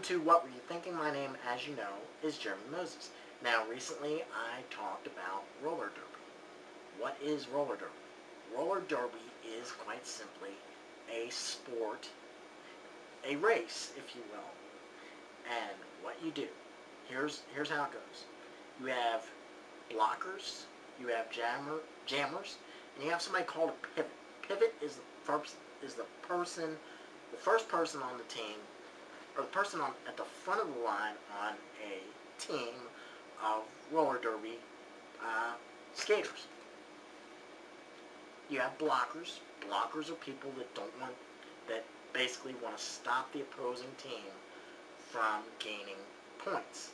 to What Were You Thinking? My name, as you know, is Jeremy Moses. Now, recently I talked about roller derby. What is roller derby? Roller derby is quite simply a sport, a race, if you will. And what you do, here's how it goes. You have blockers, you have jammers, and you have somebody called a pivot. Pivot is the first person on the team, or the person at the front of the line on a team of roller derby skaters. You have blockers. Blockers are people that basically want to stop the opposing team from gaining points.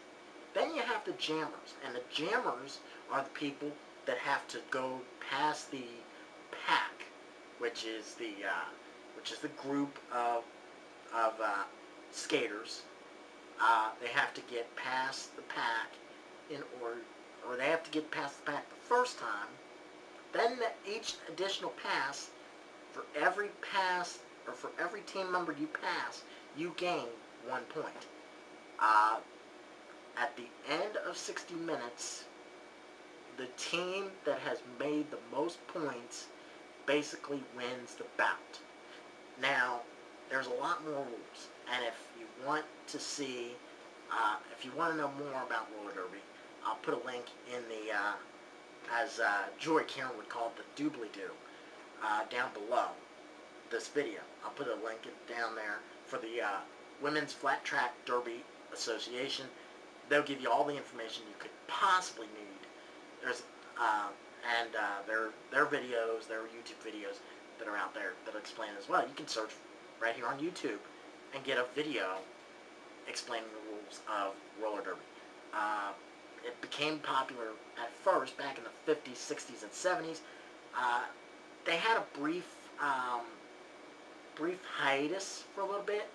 Then you have the jammers, and the jammers are the people that have to go past the pack, which is the group of skaters. They have to get past the pack or they have to get past the pack the first time. Then each additional pass, for every team member you pass, you gain 1 point. At the end of 60 minutes, the team that has made the most points basically wins the bout. Now, there's a lot more rules, and if you want to see, if you want to know more about roller derby, I'll put a link in the, as Joy Karen would call it, the doobly-doo, down below this video. I'll put a link down there for the Women's Flat Track Derby Association. They'll give you all the information you could possibly need. There's their videos, their YouTube videos that are out there that explain as well. You can search right here on YouTube and get a video explaining the rules of roller derby. It became popular at first back in the 50s, 60s, and 70s. They had a brief hiatus for a little bit,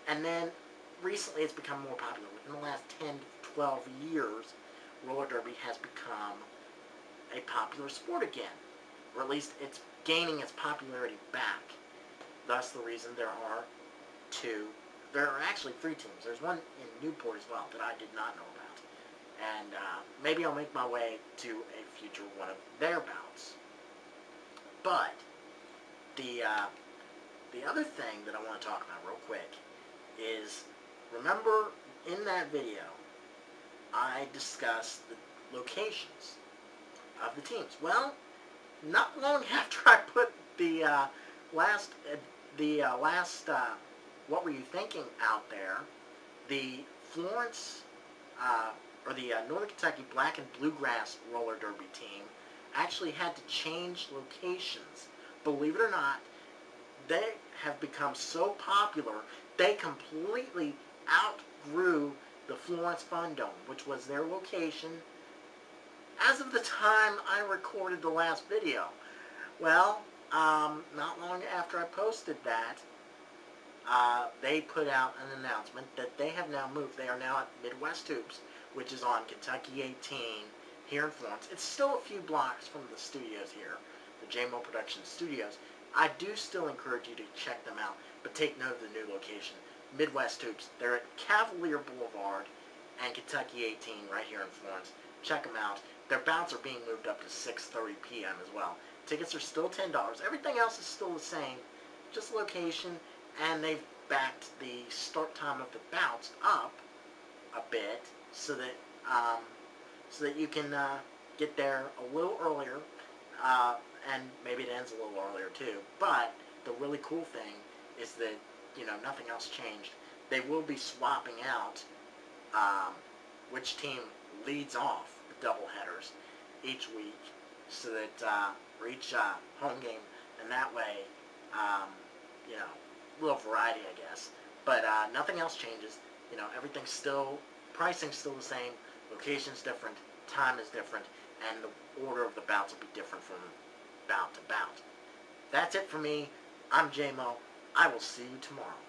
and then recently it's become more popular. Within the last 10 to 12 years, roller derby has become a popular sport again, or at least it's gaining its popularity back. Thus the reason there are actually 3 teams. There's one in Newport as well that I did not know about. And maybe I'll make my way to a future one of their bouts. But the other thing that I want to talk about real quick is, remember in that video I discussed the locations of the teams. Well, not long after I put the last What Were You Thinking out there, the Florence or the Northern Kentucky Black and Bluegrass roller derby team actually had to change locations. Believe it or not, they have become so popular they completely outgrew the Florence Fun Dome, which was their location as of the time I recorded the last video. Well, not long after I posted that, they put out an announcement that they have now moved. They are now at Midwest Hoops, which is on Kentucky 18 here in Florence. It's still a few blocks from the studios here, the JMO Productions studios. I do still encourage you to check them out, but take note of the new location. Midwest Hoops. They're at Cavalier Boulevard and Kentucky 18 right here in Florence. Check them out. Their bouts are being moved up to 6:30 p.m. as well. Tickets are still $10. Everything else is still the same, just location, and they've backed the start time of the bouts up a bit so that you can get there a little earlier, and maybe it ends a little earlier too. But the really cool thing is that, you know, nothing else changed. They will be swapping out which team leads off the doubleheaders each week, so that for each home game, and that way, you know, a little variety, I guess. But nothing else changes. You know, everything's still, pricing's still the same, location's different, time is different, and the order of the bouts will be different from bout to bout. That's it for me. I'm JMO. I will see you tomorrow.